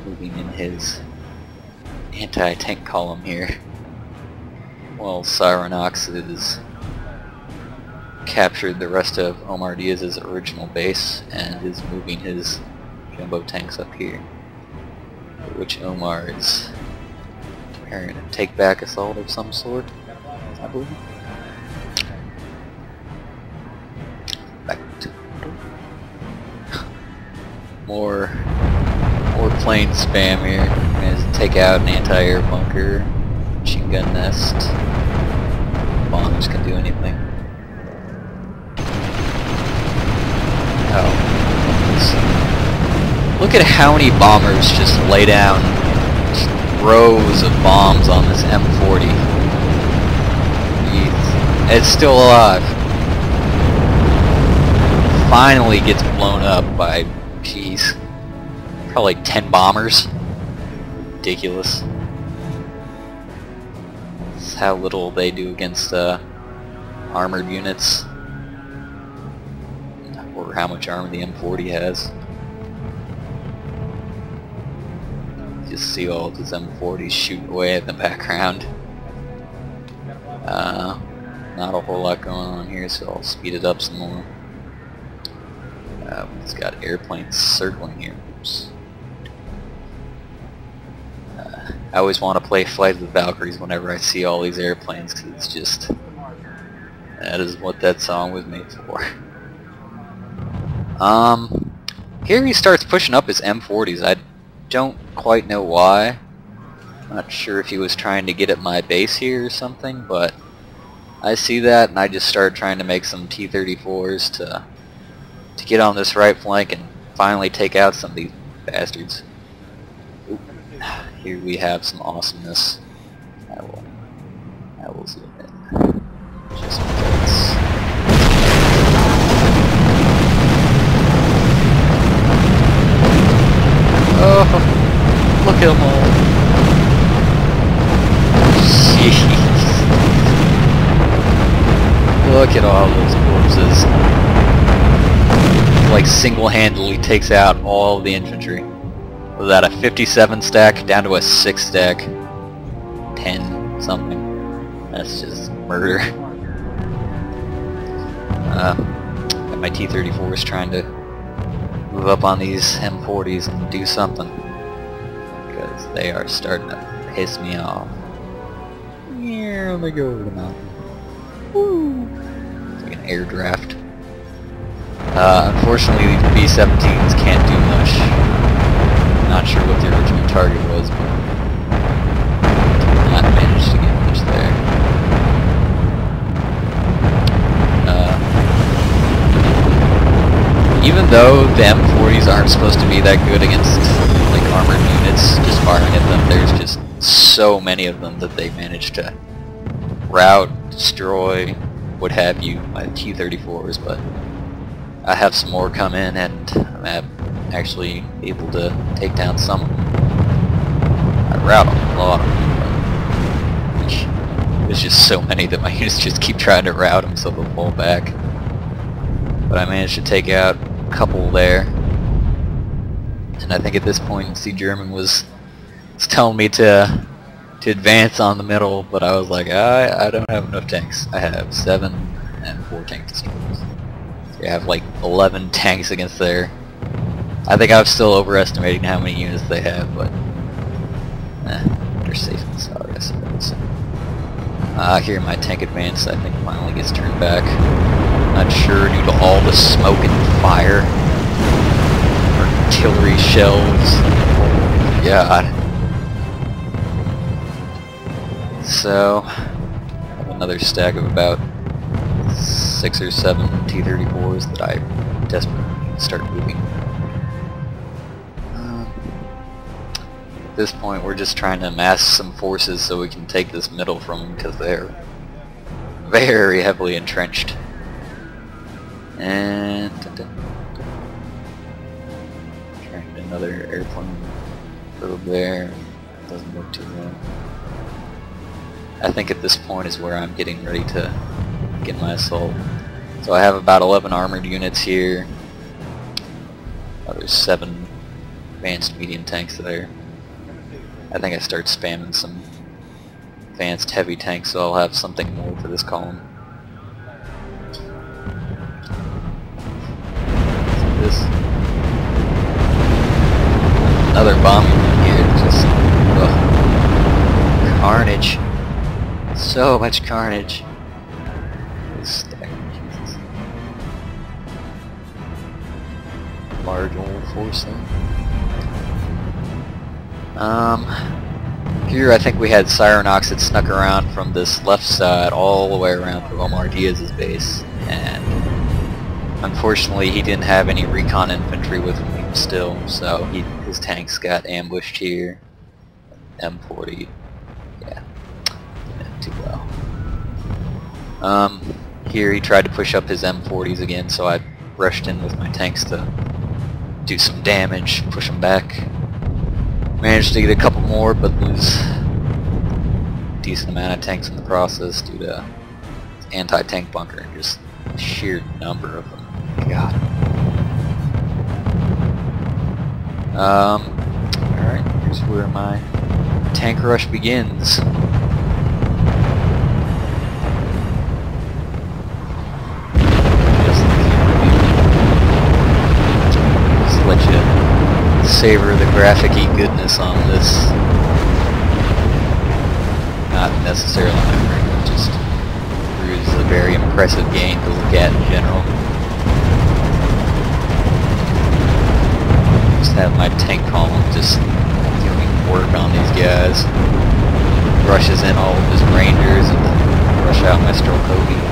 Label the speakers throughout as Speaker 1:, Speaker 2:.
Speaker 1: Moving in his anti-tank column here. Well, psyrinox is captured the rest of omardiaz's original base and is moving his jumbo tanks up here, which Omar is preparing a take-back assault of some sort, I believe. Back to more plane spam here. Managed to take out an anti-air bunker, machine gun nest. Bombers can do anything. Oh. Look at how many bombers just lay down rows of bombs on this M40. It's still alive. Finally gets blown up by, jeez, probably 10 bombers. Ridiculous. This is how little they do against armored units, or how much armor the M40 has. Just see all of these M40s shoot away in the background. Not a whole lot going on here, so I'll speed it up some more. It's got airplanes circling here. Oops. I always want to play Flight of the Valkyries whenever I see all these airplanes, because it's just, that is what that song was made for. Here he starts pushing up his M40s. I don't quite know why. I'm not sure if he was trying to get at my base here or something, but I see that and I just started trying to make some T-34s to get on this right flank and finally take out some of these bastards. Oop. Here we have some awesomeness. I will zoom in. Just because. Oh, look at them all. Jeez. Look at all those corpses. Like single-handedly takes out all of the infantry. Was that a 57 stack down to a 6 stack? 10 something. That's just murder. Got my T-34s trying to move up on these M40s and do something, because they are starting to piss me off. Here they go over the mountain. Woo! It's like an air draft. Unfortunately, these B-17s can't do much. Not sure what the original target was, but did not manage to get much there. Even though the M40s aren't supposed to be that good against like armored units, just firing at them, there's just so many of them that they manage to rout, destroy, what have you, my T-34s, but I have some more come in and I'm actually able to take down some of them. I rout a lot of them, but there's just so many that my units just keep trying to rout them so they'll fall back. But I managed to take out a couple there, and I think at this point Sie German was telling me to advance on the middle, but I was like, I don't have enough tanks. I have 7 and 4 tank destroyers. So you have like 11 tanks against there. I think I'm still overestimating how many units they have, but they're safe and sorry, I suppose. Here my tank advance I think finally gets turned back. Not sure due to all the smoke and fire. Artillery shells. Oh God. So, I have another stack of about 6 or 7 T-34s that I desperately need to start moving. At this point we're just trying to amass some forces so we can take this middle from them, because they're very heavily entrenched. And trying another airplane over there. Doesn't look too well. I think at this point is where I'm getting ready to get my assault. So I have about 11 armored units here. Oh, there's 7 advanced medium tanks there. I think I start spamming some advanced heavy tanks, so I'll have something more for this column. This another bombing here, just carnage. So much carnage. Stack, Jesus. Large old force thing. Here I think we had psyrinox that snuck around from this left side all the way around to Omardiaz's base, and unfortunately he didn't have any recon infantry with him still, so his tanks got ambushed here. M40, yeah, didn't do well. Here he tried to push up his M40s again, so I rushed in with my tanks to do some damage, push them back. Managed to get a couple more, but lose a decent amount of tanks in the process due to anti-tank bunker and just the sheer number of them. God. Alright, here's where my tank rush begins. Just let you savor the graphic-y goodness on this. Not necessarily memory, but just RUSE is a very impressive game to look at in general. Just have my tank column just doing work on these guys. Rushes in all of his rangers and rush out my Strategists.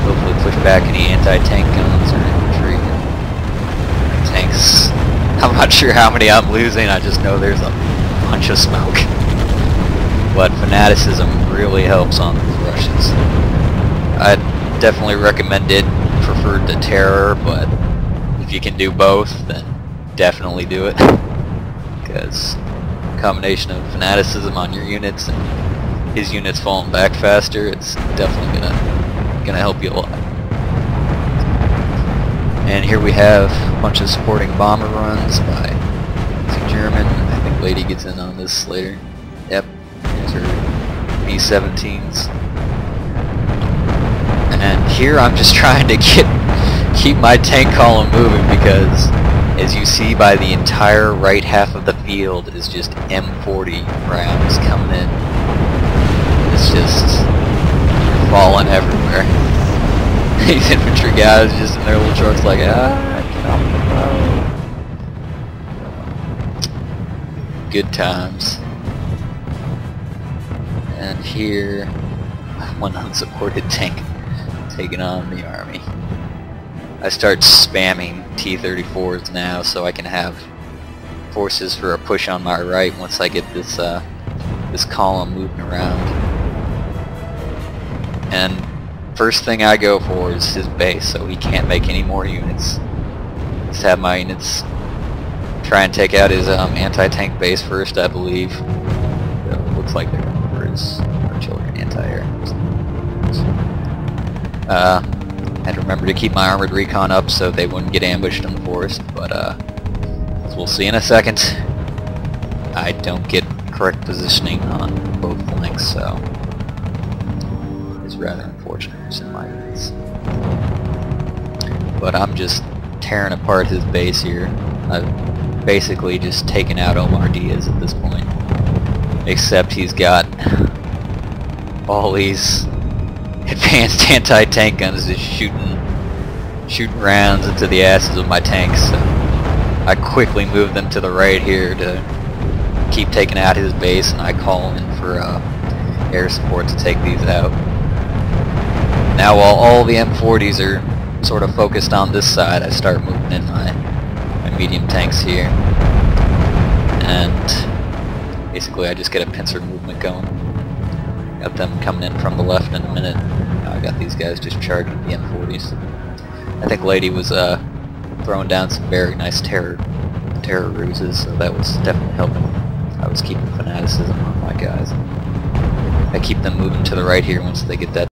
Speaker 1: Hopefully push back any anti-tank guns or infantry. Tanks. I'm not sure how many I'm losing, I just know there's a bunch of smoke. But fanaticism really helps on these rushes. I definitely recommend it preferred to terror, but if you can do both, then definitely do it. Because a combination of fanaticism on your units and his units falling back faster, it's definitely gonna help you a lot. And here we have a bunch of supporting bomber runs by Sie German. I think Laydee gets in on this later. Yep, here's her B-17s. And here I'm just trying to keep my tank column moving because, as you see, by the entire right half of the field is just M40 rounds coming in. It's just falling everywhere. These infantry guys just in their little trucks like, come on. Good times. And here, one unsupported tank taking on the army. I start spamming T-34s now so I can have forces for a push on my right once I get this this column moving around. And first thing I go for is his base, so he can't make any more units. Just have my units try and take out his anti-tank base first, I believe. So it looks like they're going for his artillery anti-air. Had to remember to keep my armored recon up so they wouldn't get ambushed in the forest, but as we'll see in a second, I don't get correct positioning on both flanks, so it's rather unfortunate in my units. But I'm just tearing apart his base here. I've basically just taken out Omardiaz at this point, except he's got all these advanced anti-tank guns just shooting rounds into the asses of my tanks. So I quickly move them to the right here to keep taking out his base, and I call in for air support to take these out. Now while all the M40s are sort of focused on this side, I start moving in my medium tanks here, and basically I just get a pincer movement going. Got them coming in from the left in a minute. Now I got these guys just charging the M40s. I think Laydee was throwing down some very nice terror ruses, so that was definitely helping. I was keeping fanaticism on my guys. I keep them moving to the right here once they get that